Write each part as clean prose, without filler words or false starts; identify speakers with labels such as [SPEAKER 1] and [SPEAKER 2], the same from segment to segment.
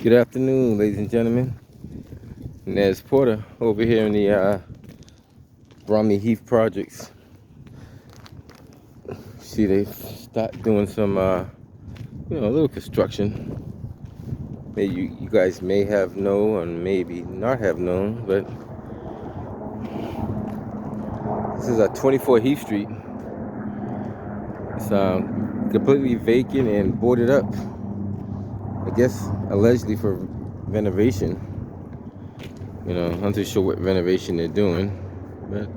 [SPEAKER 1] Good afternoon, ladies and gentlemen. Nez Porter over here in the Bromley Heath projects. See, they start doing some, a little construction. Maybe you guys may have known, or maybe not have known, but this is a 24 Heath Street. It's completely vacant and boarded up. I guess allegedly for renovation. I'm not too sure what renovation they're doing, but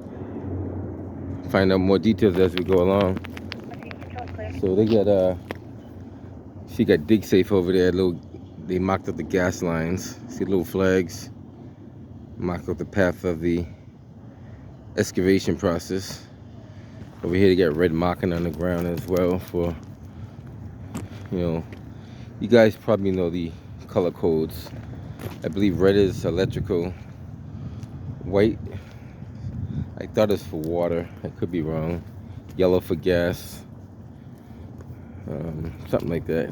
[SPEAKER 1] find out more details as we go along. So they got she got dig safe over there. They marked up the gas lines. See little flags. Marked up the path of the excavation process. Over here they got red marking on the ground as well for, you guys probably know the color codes. I believe red is electrical. White, I thought it's for water. I could be wrong. Yellow for gas. Something like that.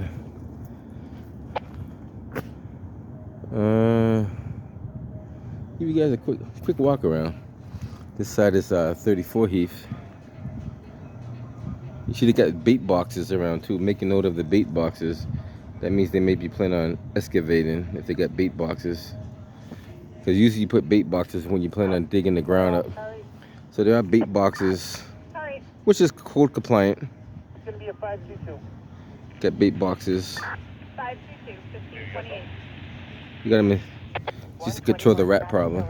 [SPEAKER 1] Give you guys a quick walk around. This side is 34 Heath. You should have got bait boxes around too. Make a note of the bait boxes. That means they may be planning on excavating if they got bait boxes. Because usually you put bait boxes when you plan on digging the ground up. So there are bait boxes, which is code compliant.
[SPEAKER 2] It's going to be a 522.
[SPEAKER 1] Got bait boxes.
[SPEAKER 2] 522, 1528.
[SPEAKER 1] You got them just to control the rat problem.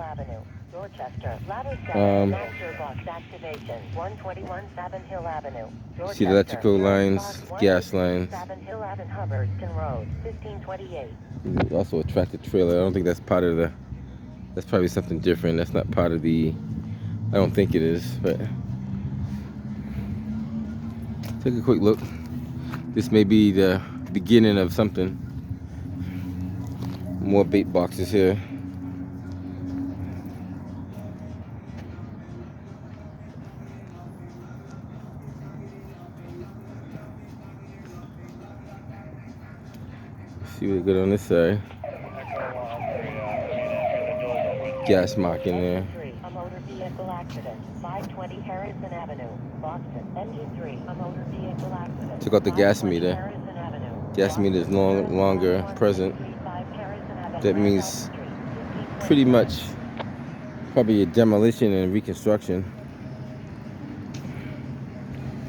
[SPEAKER 1] See the electrical lines, gas lines. Also a tractor trailer. I don't think that's part of the. That's probably something different. That's not part of the. I don't think it is, but take a quick look. This may be the beginning of something. More bait boxes here. See what they got on this side. Gas marking there.
[SPEAKER 3] A motor vehicle accident. 520 Harrison Avenue, Boston. Engine 3. A motor vehicle accident.
[SPEAKER 1] Took out the gas meter. Gas meter is no longer present. That means pretty much probably a demolition and reconstruction.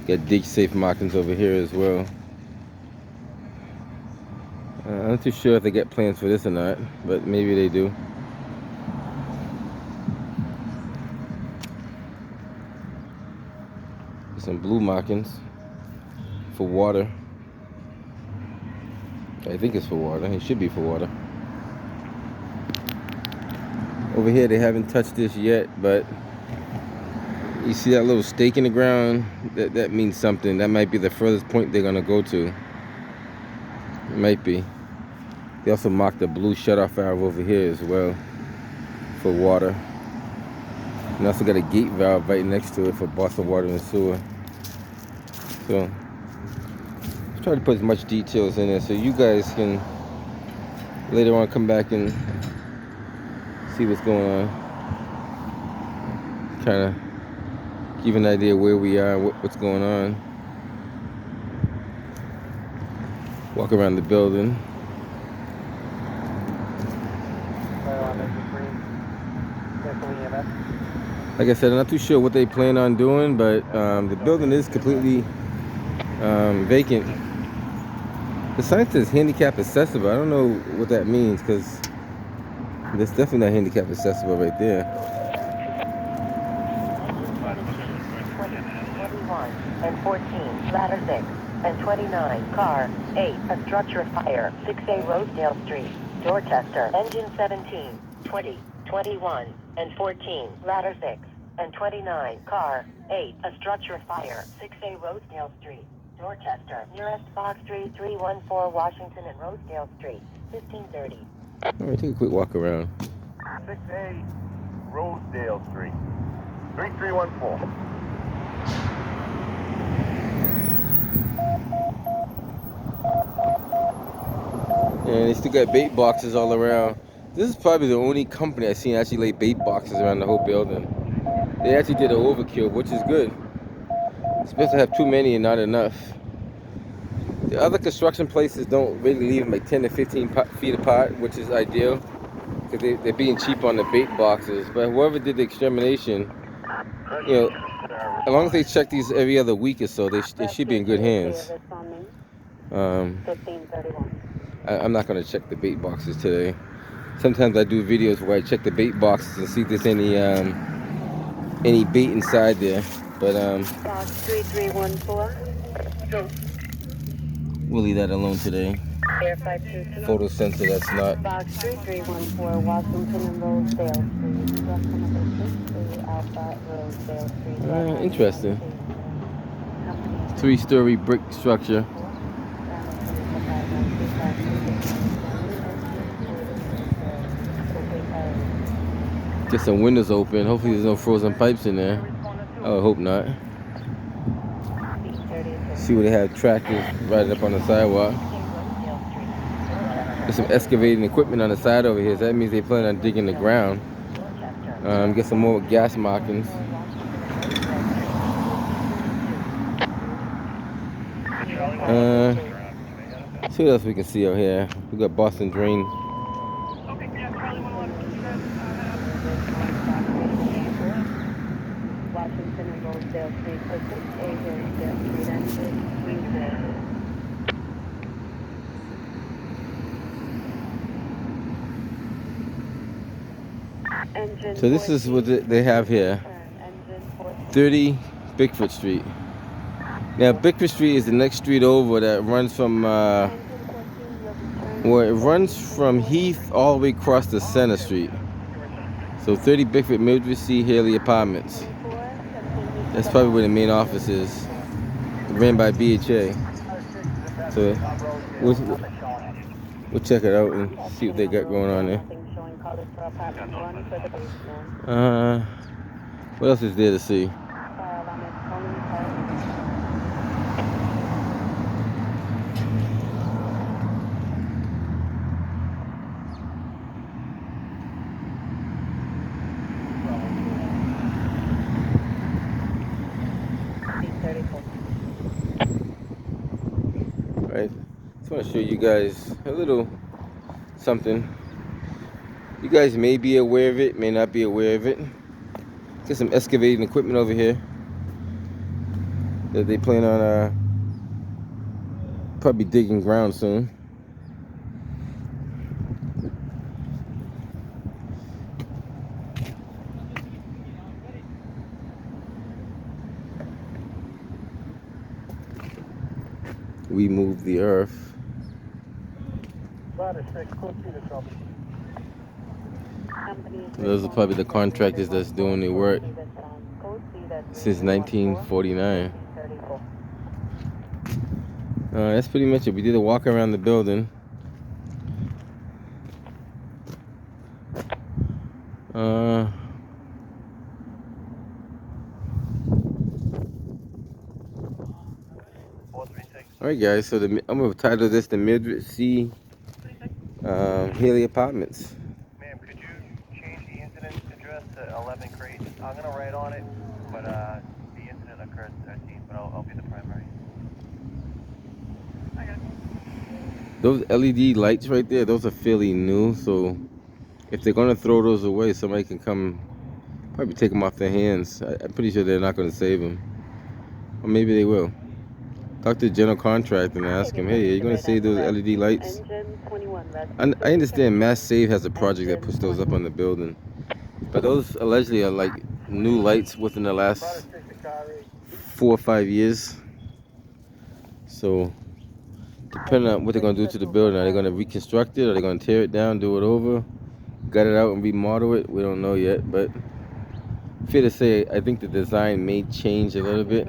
[SPEAKER 1] Got dig safe markings over here as well. I'm not too sure if they got plans for this or not, but maybe they do. Some blue markings for water. I think it's for water. It should be for water. Over here they haven't touched this yet, but you see that little stake in the ground? That means something. That might be the furthest point they're gonna go to. It might be. They also marked a blue shutoff valve over here as well for water. And also got a gate valve right next to it for Boston Water and Sewer. So let's try to put as much details in there so you guys can later on come back and see what's going on. Kind of give an idea where we are, what's going on. Walk around the building. Like I said, I'm not too sure what they plan on doing, but the building is completely vacant. The sign says handicap accessible. I don't know what that means because that's definitely not handicap accessible right there.
[SPEAKER 3] 21 and 14, ladder 6 and 29, car 8, a structure fire, 6A Rosedale Street, Dorchester, engine 17, 20, 21 and 14, ladder 6 and 29, car 8, a structure fire, 6A Rosedale Street, Dorchester, nearest Fox Street 314 Washington and Rosedale Street, 1530.
[SPEAKER 1] All right, take a quick walk around.
[SPEAKER 2] 6A Rosedale Street, 3314.
[SPEAKER 1] And they still got bait boxes all around. This is probably the only company I've seen actually lay bait boxes around the whole building. They actually did an overkill, which is good. It's best to have too many and not enough. The other construction places don't really leave them like 10 to 15 feet apart, which is ideal because they're being cheap on the bait boxes. But whoever did the extermination, you know, as long as they check these every other week or so, they should be in good hands. I'm not going to check the bait boxes today. Sometimes I do videos where I check the bait boxes and see if there's any bait inside there. But
[SPEAKER 3] Box 3314.
[SPEAKER 1] we'll leave that alone today.
[SPEAKER 3] Air 522.
[SPEAKER 1] Photo sensor, that's not.
[SPEAKER 3] Box 3314, Washington and Rosedale Street. Truck number 63, Alpha Rosedale Street.
[SPEAKER 1] Interesting. 3-story brick structure. Get some windows open. Hopefully there's no frozen pipes in there. I would hope not. See where they have tractors right up on the sidewalk. There's some excavating equipment on the side over here. So that means they plan on digging the ground. Get some more gas markings. See what else we can see out here. We got Boston Drain.
[SPEAKER 3] Washington and Rosedale Street, or 6A Rosedale Street, engine.
[SPEAKER 1] So this is what they have here. 30 Bickford Street. Now Bickford Street is the next street over that runs from it runs from Heath all the way across to Center Street. So 30 Bickford, Mildred C. Hailey Apartments. That's probably where the main office is. Ran by BHA. So we'll check it out and see what they got going on there. What else is there to see? Right, just want to show you guys a little something. You guys may be aware of it, may not be aware of it. Get some excavating equipment over here that they plan on probably digging ground soon. We move the earth. Those are probably the contractors that's doing the work since 1949. That's pretty much it. We did a walk around the building. Alright guys, so I'm going to title this the Mildred C. Hailey Apartments.
[SPEAKER 2] Ma'am, could you change the incident address to 11 Crate? I'm going to write on it, but the incident occurred 13th, but I'll be the primary. I got it.
[SPEAKER 1] Those LED lights right there, those are fairly new, so if they're going to throw those away, somebody can come, probably take them off their hands. I'm pretty sure they're not going to save them. Or maybe they will. Talk to the general contractor and ask him, hey, are you going to save those LED lights? I understand Mass Save has a project that puts those up on the building. But those allegedly are like new lights within the last 4 or 5 years. So, depending on what they're going to do to the building, are they going to reconstruct it? Are they going to tear it down, do it over, gut it out and remodel it? We don't know yet, but fair to say, I think the design may change a little bit.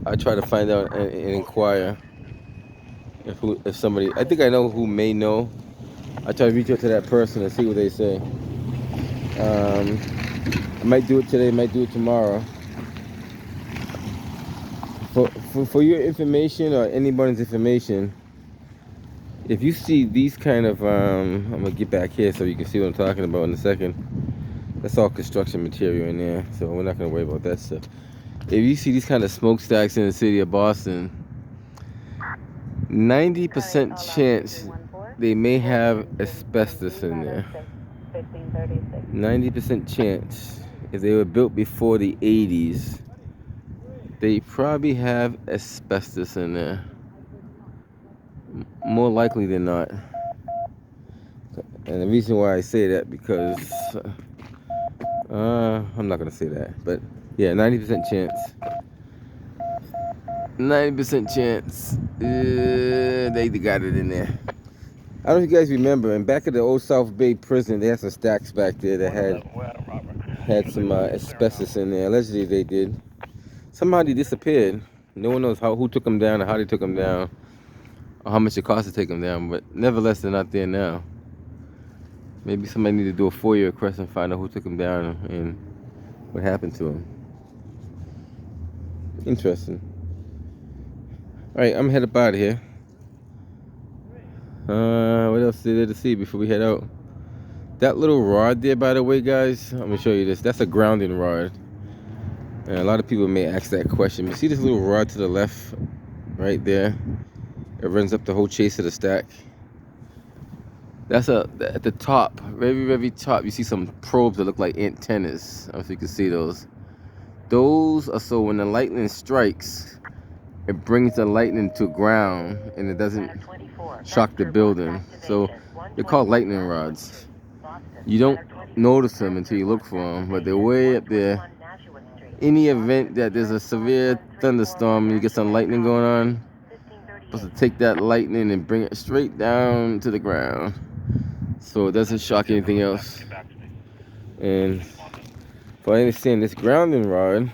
[SPEAKER 1] I try to find out and inquire if somebody, I think I know who may know. I try to reach out to that person and see what they say. I might do it today, might do it tomorrow. For your information or anybody's information, If you see these kind of, I'm gonna get back here so you can see what I'm talking about in a second. That's all construction material in there, so we're not gonna worry about that stuff. If you see these kind of smokestacks in the city of Boston, 90% chance they may have asbestos in there. 90% chance, if they were built before the 80s, they probably have asbestos in there. More likely than not. And the reason why I say that, because I'm not gonna say that, but yeah, 90% chance. 90% chance they got it in there. I don't know if you guys remember, in back of the old South Bay prison, they had some stacks back there that had some asbestos in there. Allegedly, they did. Somehow they disappeared. No one knows who took them down or how they took them down, or how much it cost to take them down. But nevertheless, they're not there now. Maybe somebody need to do a FOIA request and find out who took them down and what happened to them. Interesting. All right, I'm headed up out of here. What else is there to see before we head out? That little rod there, by the way, guys, I'm gonna show you this. That's a grounding rod. And a lot of people may ask that question. You see this little rod to the left, right there? It runs up the whole chase of the stack. That's at the top, very, very top. You see some probes that look like antennas. I don't know if you can see those. Those are so when the lightning strikes, it brings the lightning to ground and it doesn't shock the building. So they're called lightning rods. You don't notice them until you look for them, but they're way up there. Any event that there's a severe thunderstorm and you get some lightning going on, you're supposed to take that lightning and bring it straight down to the ground so it doesn't shock anything else. And if I understand, this grounding rod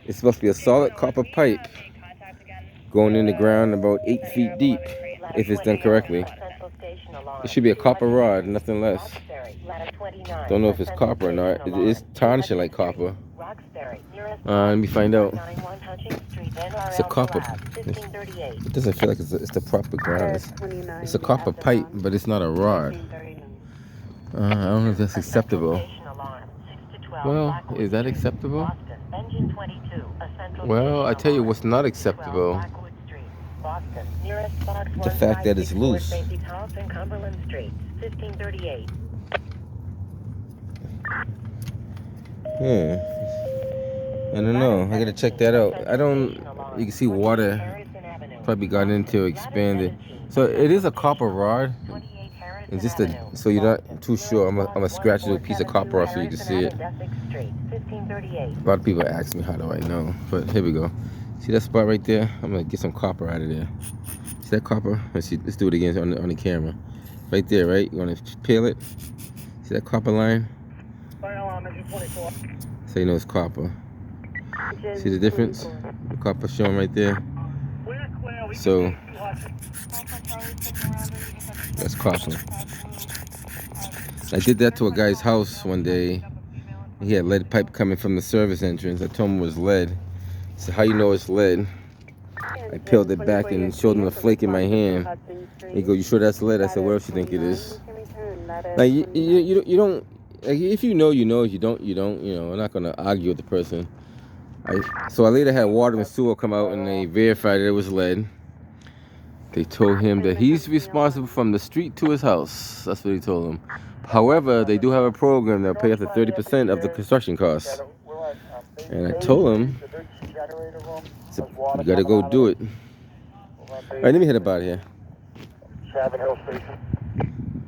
[SPEAKER 1] is supposed to be a solid copper pipe going in the ground about 8 feet deep, if it's done correctly. It should be a copper rod, nothing less. Don't know if it's copper or not. It is tarnishing like copper. Let me find out. It's a copper. It doesn't feel like it's the proper ground. It's a copper pipe, but it's not a rod. I don't know if that's acceptable. Well, is that acceptable? Well, I tell you what's not acceptable. The fact that it's loose. I don't know. I gotta check that out. You can see water probably got into, expanded. So it is a copper rod. It's just so you're not too sure. I'm gonna scratch a little piece of copper off so you can see it. A lot of people ask me, how do I know? But here we go. See that spot right there? I'm gonna get some copper out of there. See that copper? Let's do it again on the camera. Right there, right? You wanna peel it? See that copper line? So you know it's copper. See the difference? The copper showing right there. So that's copper. I did that to a guy's house one day. He had lead pipe coming from the service entrance. I told him it was lead. He said, how you know it's lead? I peeled it back and showed him the flake in my hand. He goes, you sure that's lead? I said, what else you think it is? Like, you don't, like, if you know, you know. If you don't, you don't. You know, I'm not going to argue with the person. So I later had water and sewer come out and they verified that it was lead. They told him that he's responsible from the street to his house. That's what he told him. However, they do have a program that'll pay up to 30% of the construction costs. And I told him, so you gotta go do it. All right, let me head up out of here.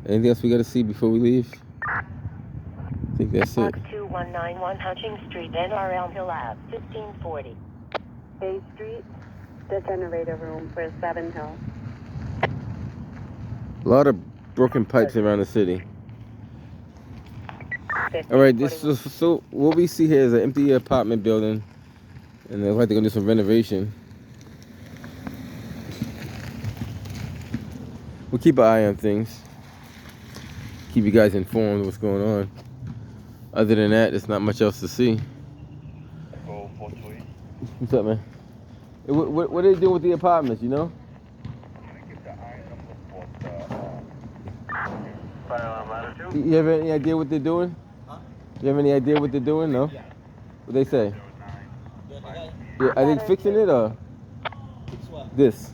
[SPEAKER 1] Anything else we gotta see before we leave? I think that's it.
[SPEAKER 3] 2191 Hutchings Street, NRL Hill Ave, 1540.
[SPEAKER 4] Bay Street, the generator room for 7 Hill.
[SPEAKER 1] A lot of broken pipes around the city. All right, so what we see here is an empty apartment building, and they're like they're gonna do some renovation. We'll keep an eye on things. Keep you guys informed of what's going on. Other than that, there's not much else to see. What's up, man? What are they doing with the apartments, you know?
[SPEAKER 2] Fire alarm ladder 2.
[SPEAKER 1] You have any idea what they're doing? You have any idea what they're doing? No? What they say? Yeah, are they fixing it or this?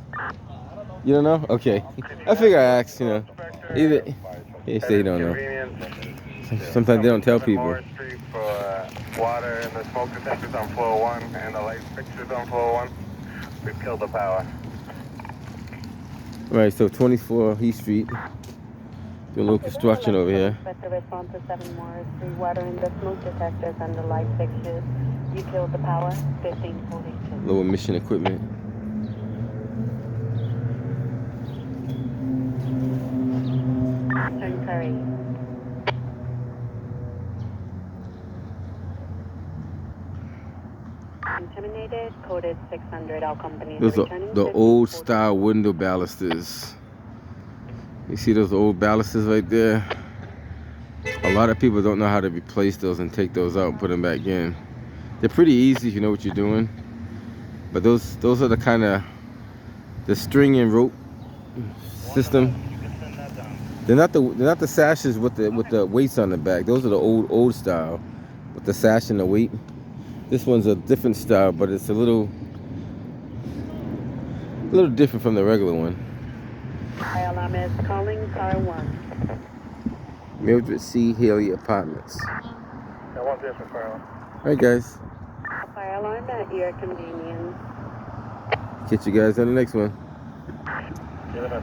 [SPEAKER 1] You don't know? Okay. I figure I asked, you know. Either they say you don't know. Sometimes they don't tell people.
[SPEAKER 2] Morris Street for water and the smoke detectors on floor 1 and the light fixtures on floor 1. We've killed the power.
[SPEAKER 1] Alright, so 24 Heath Street. Doing a little construction over here.
[SPEAKER 4] But the response to 7 Morris Street, water in the smoke detectors and the light fixtures. You killed the power, 1542.
[SPEAKER 1] Low emission equipment.
[SPEAKER 4] Turn Curry. Intimidated, coded 600. All companies
[SPEAKER 1] Those are
[SPEAKER 4] returning
[SPEAKER 1] the old
[SPEAKER 4] 1542.
[SPEAKER 1] style window balusters. You see those old balusters right there? A lot of people don't know how to replace those and take those out and put them back in. They're pretty easy if you know what you're doing. But those are the kind of the string and rope system. They're not the sashes with the weights on the back. Those are the old style with the sash and the weight. This one's a different style, but it's a little different from the regular one.
[SPEAKER 4] Fire alarm is calling car 1.
[SPEAKER 1] Mildred C. Hailey Apartments.
[SPEAKER 2] I want this for fire alarm.
[SPEAKER 1] Alright guys,
[SPEAKER 4] Fire alarm at your convenience.
[SPEAKER 1] catch you guys on the next one.
[SPEAKER 2] Give it a